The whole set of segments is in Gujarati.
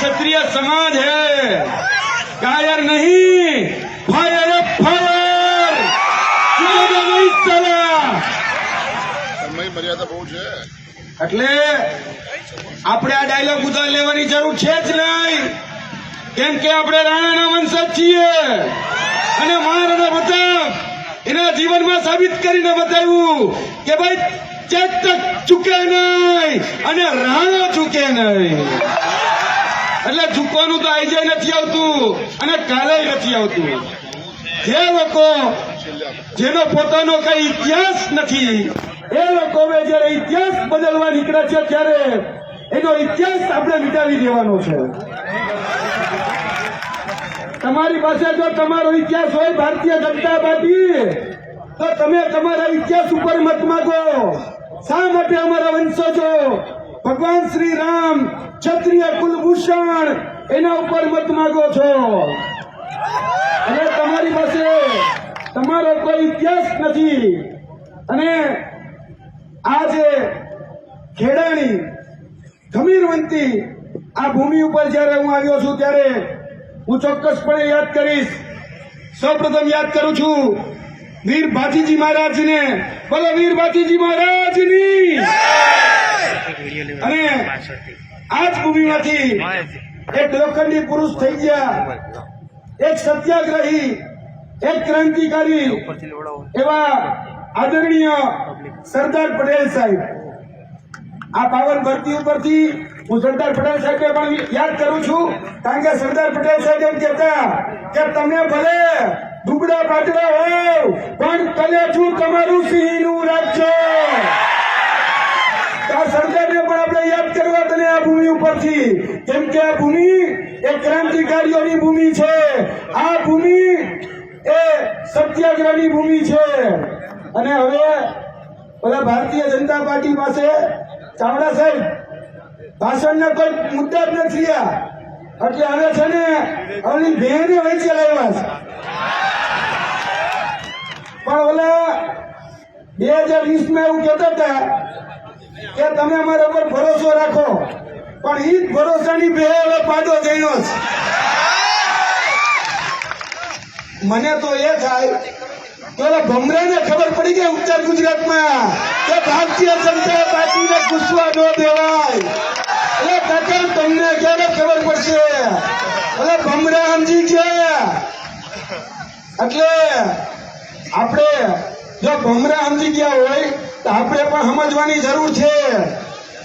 क्षत्रिय समाज है, कायर नहीं, फायर फायर, चलेगा नहीं चला। સમય મર્યાદા બહુ છે એટલે આપણે આ ડાયલોગ ઉધાર લેવાની જરૂર છે જ નહીં, કેમ કે આપણે રાણાના વંશજ છીએ અને મહારાણા પ્રતાપ એના જીવનમાં સાબિત કરીને બતાવ્યું કે ભાઈ ચેતક ચૂકે નહીં અને રાણા ચૂકે નહીં। એટલે ઝૂકવાનું તો આજે નથી આવતું અને કાલે નથી આવતું। જે લોકો જેનો પોતાનો કઈ ઇતિહાસ નથી એ લોકો જયારે ઇતિહાસ બદલવા નીકળે છે ત્યારે એનો ઇતિહાસ આપણે મિટાવી દેવાનો છે। તમારી પાસે જો તમારો ઇતિહાસ હોય ભારતીય જનતા પાર્ટી, તો તમે તમારા ઇતિહાસ ઉપર મત માંગો। શા માટે અમારા વંશજો ભગવાન શ્રી રામ ક્ષત્રિય કુલભૂષણ એના ઉપર મત માંગો છો અને તમારી પાસે તમારો કોઈ ઇતિહાસ નથી। અને આજે ખેડાણી ગમીરવંતી આ ભૂમિ ઉપર જયારે હું આવ્યો છું ત્યારે હું ચોક્કસપણે યાદ કરીશ। સૌપ્રથમ યાદ કરું છું વીર ભાતીજી મહારાજને। બોલો વીર ભાતીજી મહારાજની। અને આ જ ભૂમિમાંથી એક લોખંડી પુરુષ થઈ ગયા, એક સત્યાગ્રહી, એક ક્રાંતિકારી એવા આદરણીય સરદાર પટેલ સાહેબ। આ પાવન ધરતી ઉપરથી હું સરદાર પટેલ સાહેબને પણ યાદ કરું છું, કારણ કે સરદાર પટેલ સાહેબ એમ કહેતા કે તમે ભલે દુબળા પાતળા હોવ પણ કલેજું તમારું સિંહનું રાખજો। આ સરદારને પણ આપણે યાદ કરવા તને આ ભૂમિ ઉપરથી, કેમ કે આ ભૂમિ એ ક્રાંતિકારીઓની ભૂમિ છે, આ ભૂમિ એ સત્યાગ્રહની ભૂમિ છે। અને હવે ઓલા ભારતીય જનતા પાર્ટી પાસે ચાવડા સાહેબ ભાષણના કોઈ મુદ્દા જ નથી રહ્યા, એટલે હવે છે ને ઓલી બહેને વચ્ચે લાવ્યા છે। પણ ઓલા 2020 એવું કહેતા હતા કે તમે અમારા પર ભરોસો રાખો, પણ ઈ જ ભરોસાની બે હવે પાડો જઈનો છે। મને તો એ થાય કે ભમરાને ખબર પડી ગઈ ઉત્તર ગુજરાતમાં કે ભારતીય જનતા પાર્ટીને ઘૂસવા ન દેવાય। એટલે કાકા તમને ક્યારે ખબર પડશે? એટલે ભમરા સમજી ગયા। એટલે આપણે જો ભમરા સમજી ગયા હોય તો આપણે પણ સમજવાની જરૂર છે,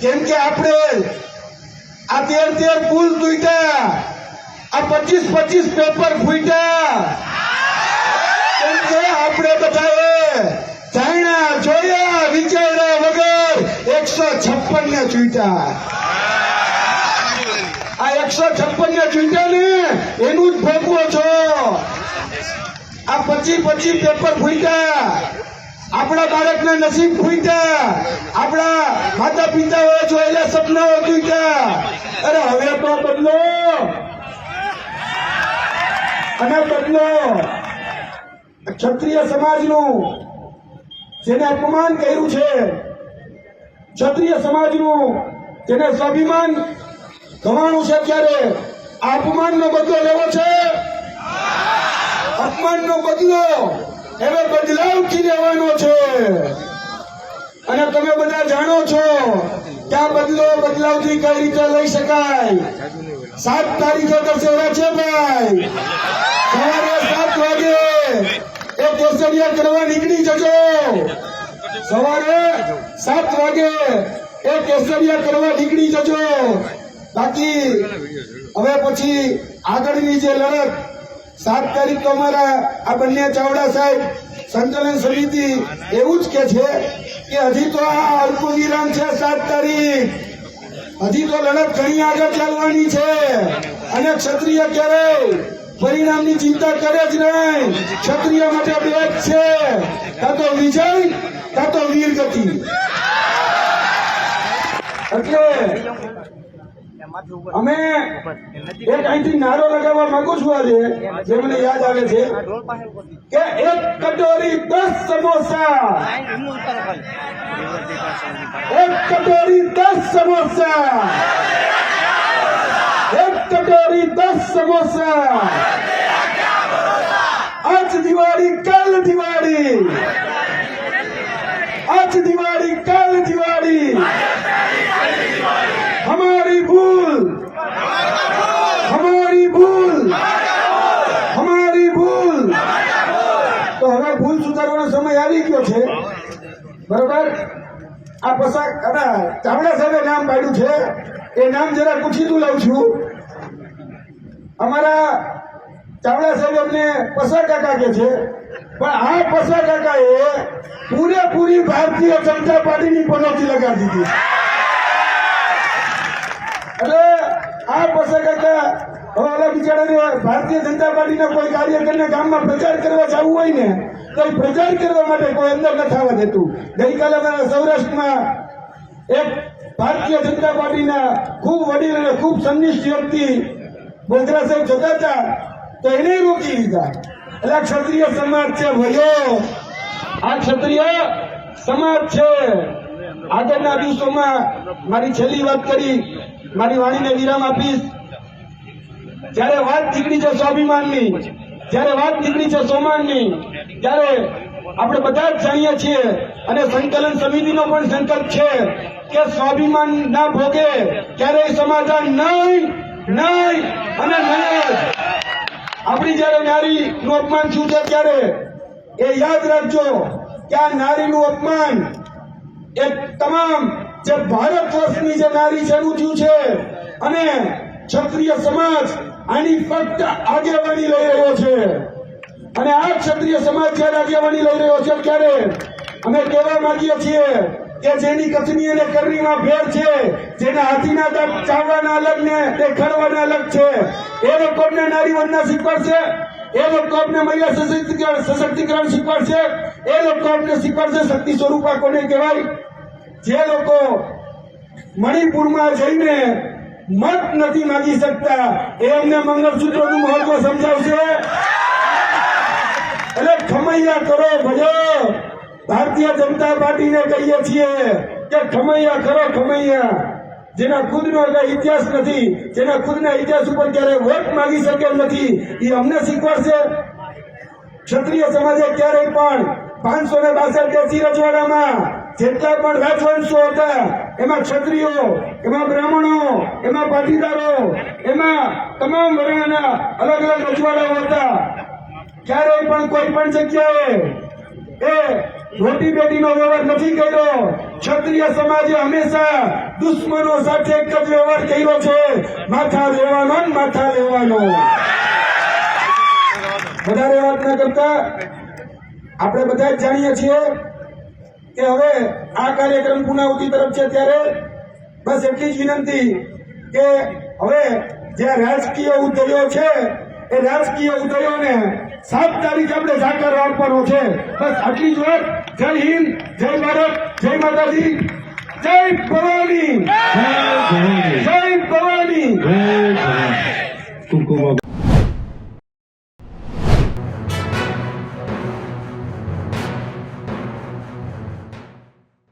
કેમ કે આપણે આ 13 પુલ તૂટ્યા, આ 25 પેપર ફૂટ્યા, કેમ કે આપણે બધાએ જાણ્યા જોયા વિચાર્યા વગર 156 ને ચૂંટ્યા। આ 156 ને ચૂંટ્યા ને એનું જ ભોગવો છો। આ 25 પેપર ફૂટ્યા, આપણા બાળકના નસીબ ફૂટ્યા, આપણા માતા પિતાઓએ જોયેલા સપનાઓ તૂટ્યા। અરે હવે તો બદલો અને બદલો। ક્ષત્રિય સમાજનું જેને અપમાન કર્યું છે, ક્ષત્રિય સમાજનું જેને સ્વાભિમાન ગવાણું છે, ત્યારે આ અપમાનનો બદલો લેવો છે। અપમાનનો બદલો હવે બદલાવથી લેવાનો છે અને તમે બધા જાણો છો કે આ બદલો બદલાવથી કઈ રીતે લઈ શકાય। 7 તારીખે દશેરા છે ભાઈ, સવારે 7 વાગે એ કેસરિયા કરવા નીકળી જજો। સવારે 7 વાગે એ કેસરિયા કરવા નીકળી જજો। બાકી હવે પછી આગળની જે લડત 7 તારીખ તો અમારા આ બંને ચાવડા સાહેબ સંકલન સમિતિ એવું જ કે છે કે હજી તો આ અલ્પ વિરામ છે। 7 તારીખ હજી તો લડત ઘણી આગળ ચાલવાની છે અને ક્ષત્રિય ક્યારેય પરિણામની ચિંતા કરે જ નહીં। ક્ષત્રિય માટે બે જ છે, કાં તો વિજય કાં તો વીર ગતિ। એટલે અમે એક અહીંથી નારો લગાવવા માંગુ છું આજે, જે મને યાદ આવે છે કે 1 કટોરી 10 સમોસા, 1 કટોરી 10 સમોસા, 1 कटोरी 10 समोसा आज दिवाળી कल दिवाળી आज दिवाળી कल दिवाળી हमारी भूल हमारी भूल हमारी भूल તો હવે ભૂલ સુધારવાનો સમય આવી ગયો છે બરોબર આ પસાક ચાવડા સાહેબે નામ પાડ્યું છે એ નામ જરા પૂછીતું લાવું છું અમારા ચાવડા સાહેબ અમને પસા કાકા કે છે પણ આ પસા કાકાએ પૂરેપૂરી ભારતીય જનતા પાર્ટીની પનોતી લગાવી દીધી એટલે આ પસા કાકા હવે ઓલા બિચારાને ભારતીય જનતા પાર્ટીના કોઈ કાર્યકરને ગામમાં પ્રચાર કરવા જવું હોય ને તો એ પ્રચાર કરવા માટે કોઈ અંદર ન થવા દેતું ગઈકાલે અમારા સૌરાષ્ટ્રમાં એક ભારતીય જનતા પાર્ટીના ખૂબ વડીલ અને ખૂબ સંનિષ્ઠ વ્યક્તિ બોગરા સાહેબ જતા હતા તો એને રોકી લીધા એટલે આ ક્ષત્રિય સમાજ છે ભાઈઓ આ ક્ષત્રિય સમાજ છે આગળના દિવસોમાં મારી છેલ્લી વાત કરી મારી વાણીને વિરામ આપીશ જ્યારે વાત નીકળી છે સ્વાભિમાનની જ્યારે વાત નીકળી છે સોમાનની ત્યારે આપણે બધા જ જાણીએ છીએ અને સંકલન સમિતિનો પણ સંકલ્પ છે કે સ્વાભિમાન ના ભોગે ક્યારેય સમાધાન નહીં નહીં અને નહીં આપણી જયારે નારીનું અપમાન થયું છે ત્યારે એ યાદ રાખજો કે આ નારીનું અપમાન એ તમામ જે ભારત વર્ષની જે નારી છે એનું થયું છે અને ક્ષત્રિય સમાજ આની ફક્ત આગેવાની લઈ રહ્યો છે અને આ ક્ષત્રિય સમાજ જયારે આગેવાની લઈ રહ્યો છે ત્યારે અમે કહેવા માંગીએ છીએ કે જેની કથની અને કરણીમાં ફેર છે જેના હાથીના દાંત ચાવવાના અલગ ને દેખાડવાના અલગ છે એ લોકોને નારી વંદના શીખવાડશે એ લોકો અમને મહિલા સશક્તિકરણ શીખવાડશે એ લોકો અમને શીખવાડશે શક્તિ સ્વરૂપા કોને કહેવાય જે લોકો મણિપુરમાં જઈને મત નથી માંગી શકતા એ અમને મંગળસૂત્રનું મહત્વ સમજાવશે એટલે ખમૈયા કરો ભજો ભારતીય જનતા પાર્ટીને કહીએ છીએ કે ખમૈયા કરો ખમૈયા જેના ખુદનો કઈ ઇતિહાસ નથી જેના ખુદના ઇતિહાસ ઉપર ક્યારે વોટ માંગી શકે નથી એ અમને શીખવાડશે ક્ષત્રિય સમાજે ક્યારેય પણ 562 દેશી રજવાડામાં જેટલા પણ રાજવંશો હતા એમાં ક્ષત્રિયો એમાં બ્રાહ્મણો એમાં પાટીદારો એમાં તમામ વર્ણના અલગ અલગ રજવાડાઓ હતા ક્યારેય પણ કોઈ પણ જગ્યાએ એ રોટી બેટીનો વ્યવહાર નથી કર્યો ક્ષત્રિય સમાજે હંમેશા દુશ્મનો સાથે એક જ વ્યવહાર કર્યો છે માથા લેવાનો ને માથા લેવાનો વધારે વાત ના કરતા આપણે બધા જ જાણીએ છીએ કે હવે આ કાર્યક્રમ પૂર્ણાહુતિ તરફ છે ત્યારે બસ એટલી જ વિનંતી કે હવે જે રાજકીય ઉદયો છે એ રાજકીય ઉદયોને 7 તારીખે આપણે જાકાર આપવાનો છે બસ આટલી જ વાત જય હિન્દ જય ભારત જય માતાજી જય ભવાની